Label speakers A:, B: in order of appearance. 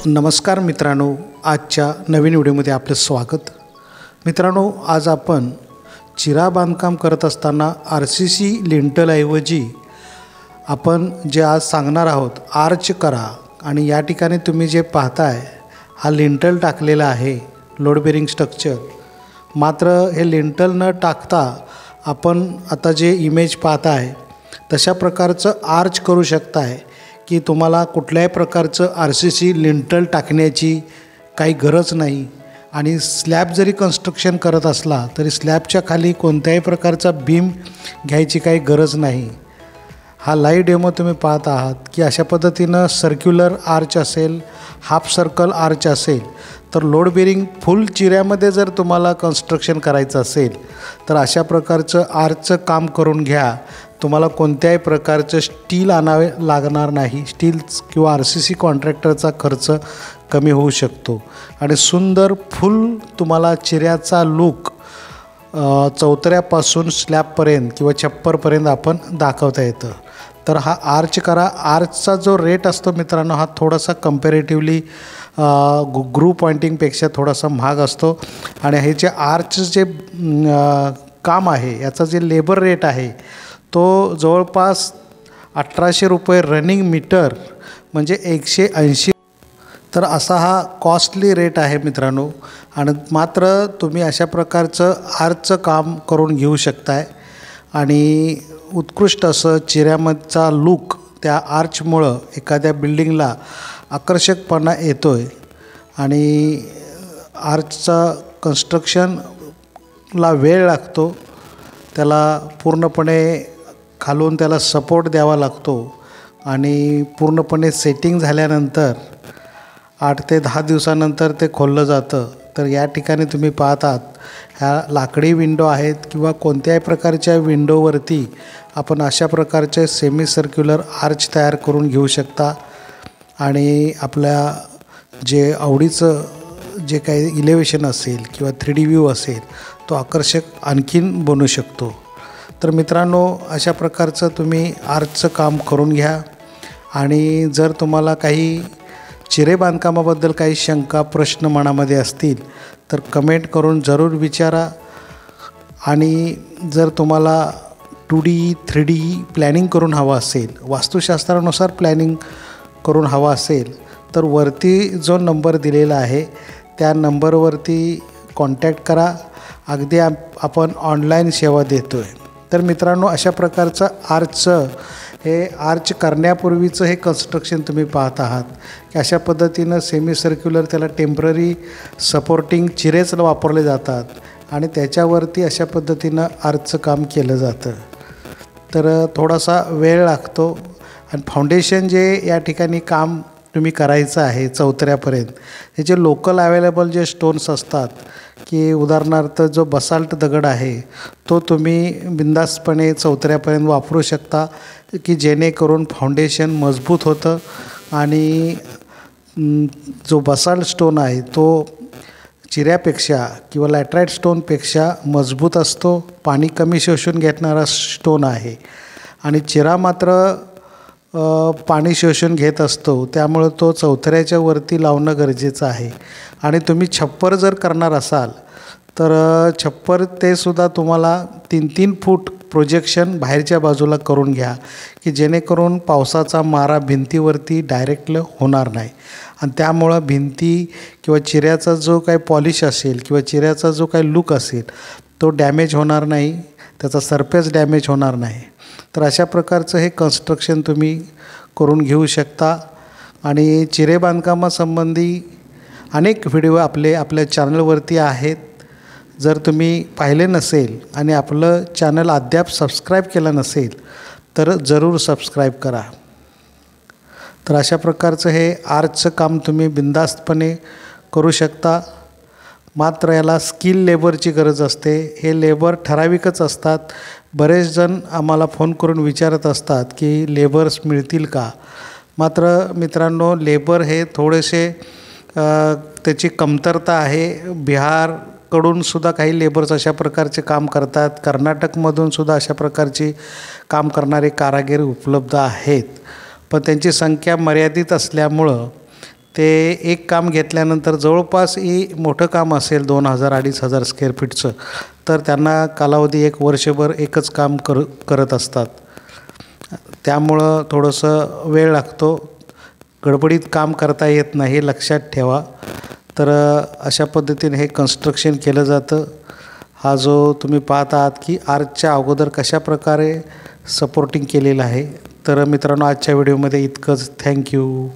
A: नमस्कार मित्रांनो, आजच्या नवीन व्हिडिओमध्ये आपले स्वागत। मित्रांनो, आज आपण चिरा बांधकाम करत असताना RCC लिंटलऐवजी आपण जे आज सांगणार आहोत आर्च करा। आणि या ठिकाणी तुम्ही जे पाहताय हा लिंटल टाकलेला आहे, लोड बेरिंग स्ट्रक्चर। मात्र हे लिंटल न टाकता आपण आता जे इमेज पाहताय तशा प्रकारचं आर्च करू शकताय की तुम्हाला कुठल्याही प्रकारचं RCC लिंटल टाकण्याची काही गरज नाही। आणि स्लॅब जरी कन्स्ट्रक्शन करत असला तरी स्लॅबच्या खाली कोणत्याही प्रकारचा बीम घ्यायची काही गरज नाही। हा लाईव्ह डेमो तुम्ही पाहत आहात की अशा पद्धतीनं सर्क्युलर आर्च असेल, हाफ सर्कल आर्च असेल, तर लोड बेरिंग फुल चिऱ्यामध्ये जर तुम्हाला कन्स्ट्रक्शन करायचं असेल तर अशा प्रकारचं आर्चचं काम करून घ्या। तुम्हाला कोणत्याही प्रकारचं स्टील आणावे लागणार नाही। स्टील किंवा RCC कॉन्ट्रॅक्टरचा खर्च कमी होऊ शकतो आणि सुंदर फुल तुम्हाला चिऱ्याचा लूक चौतऱ्यापासून स्लॅबपर्यंत किंवा छप्परपर्यंत आपण दाखवता येतं। तर हा आर्च करा। आर्चचा जो रेट असतो मित्रांनो हा थोडासा कंपॅरेटिव्हली ग्रू पॉइंटिंगपेक्षा थोडासा महाग असतो। आणि हे जे आर्च जे काम आहे याचा जे लेबर रेट आहे तो जवळपास 1800 रुपये रनिंग मीटर, म्हणजे 180। तर असा हा कॉस्टली रेट आहे मित्रांनो। आणि मात्र तुम्ही अशा प्रकारचं आर्चचं काम करून घेऊ शकताय आणि उत्कृष्ट असं चिऱ्यामधचा लूक त्या आर्चमुळं एखाद्या बिल्डिंगला आकर्षकपणा येतोय। आणि आर्चचा कन्स्ट्रक्शनला वेळ लागतो, त्याला पूर्णपणे खालून त्याला सपोर्ट द्यावा लागतो आणि पूर्णपणे सेटिंग झाल्यानंतर 8 ते 10 दिवसानंतर ते खोललं जातं। तर या ठिकाणी तुम्ही पाहतात ह्या लाकडी विंडो आहेत किंवा कोणत्याही प्रकारच्या विंडोवरती आपण अशा प्रकारचे सेमी सर्क्युलर आर्च तयार करून घेऊ शकता। आणि आपल्या जे आवडीचं जे काही इलेव्हेशन असेल किंवा 3D व्ह्यू असेल तो आकर्षक आणखीन बनू शकतो। तर मित्रांनो, अशा प्रकारचं तुम्ही आर्चचं काम करून घ्या। आणि जर तुम्हाला काही चिरे बांधकामाबद्दल काही शंका प्रश्न मनामध्ये असतील तर कमेंट करून जरूर विचारा। आणि जर तुम्हाला 2D 3D प्लॅनिंग करून हवं असेल, वास्तुशास्त्रानुसार प्लॅनिंग करून हवं असेल तर वरती जो नंबर दिलेला आहे त्या नंबरवरती कॉन्टॅक्ट करा। अगदी आपण ऑनलाईन सेवा देतो आहे। तर मित्रांनो, अशा प्रकारचं आर्चचं हे आर्च करण्यापूर्वीचं हे कन्स्ट्रक्शन तुम्ही पाहत आहात की अशा पद्धतीनं सेमी सर्क्युलर त्याला टेम्पररी सपोर्टिंग चिरेच वापरले जातात आणि त्याच्यावरती अशा पद्धतीनं आर्चचं काम केलं जातं। तर थोडासा वेळ लागतो आणि फाउंडेशन जे या ठिकाणी काम तुम्ही करायचं आहे चौतऱ्यापर्यंत, हे जे लोकल अवेलेबल जे स्टोन्स असतात की उदाहरणार्थ जो बसाल्ट दगड आहे तो तुम्ही बिंदासपणे चौतऱ्यापर्यंत वापरू शकता की जेणेकरून फाउंडेशन मजबूत होतं। आणि जो बसाल्ट स्टोन आहे तो चिऱ्यापेक्षा किंवा लॅटराईट स्टोनपेक्षा मजबूत असतो, पाणी कमी शोषून घेणारा स्टोन आहे। आणि चिरा मात्र पाणी शोषून घेत असतो, त्यामुळे तो चौथऱ्याच्या वरती लावणं गरजेचं आहे। आणि तुम्ही छप्पर जर करणार असाल तर छप्पर ते सुद्धा तुम्हाला 3-3 फूट प्रोजेक्शन बाहेरच्या बाजूला करून घ्या की जेणेकरून पावसाचा मारा भिंतीवरती डायरेक्ट होणार नाही। आणि त्यामुळं भिंती किंवा चिऱ्याचा जो काही पॉलिश असेल किंवा चिऱ्याचा जो काही लूक असेल तो डॅमेज होणार नाही, त्याचा सरफेस डॅमेज होणार नाही। तर अशा प्रकारचं हे कन्स्ट्रक्शन तुम्ही करून घेऊ शकता। आणि चिरे बांधकामासंबंधी अनेक व्हिडिओ आपल्या चॅनलवरती आहेत। जर तुम्ही पाहिले नसेल आणि आपलं चॅनल अद्याप सबस्क्राईब केलं नसेल तर जरूर सबस्क्राईब करा। तर अशा प्रकारचं हे आर्चचं काम तुम्ही बिनधास्तपणे करू शकता। मात्र याला स्किल लेबरची गरज असते। हे लेबर ठराविकच असतात। बरेच जण आम्हाला फोन करून विचारत असतात की लेबर्स मिळतील का। मात्र मित्रांनो, लेबर हे थोडेसे त्याची कमतरता आहे। बिहारकडून सुद्धा काही लेबर्स अशा प्रकारचे काम करतात, कर्नाटकमधून सुद्धा अशा प्रकारचे काम करणारे कारागीर उपलब्ध आहेत, पण त्यांची संख्या मर्यादित असल्यामुळं ते एक काम घेतल्यानंतर जवळपास मोठं काम असेल 2000-2500 स्क्वेअर फीटचं, तर त्यांना कालावधी 1 वर्षभर एकच काम करत असतात. त्यामुळं थोडंसं वेळ लागतो, गडबडीत काम करता येत नाही, हे लक्षात ठेवा. तर अशा पद्धतीने हे कन्स्ट्रक्शन केलं जातं. हा जो तुम्ही पाहत आहात की आर्चच्या अगोदर कशा प्रकारे सपोर्टिंग केलेलं आहे. तर मित्रांनो, आजच्या व्हिडिओमध्ये इतकंच. थँक्यू.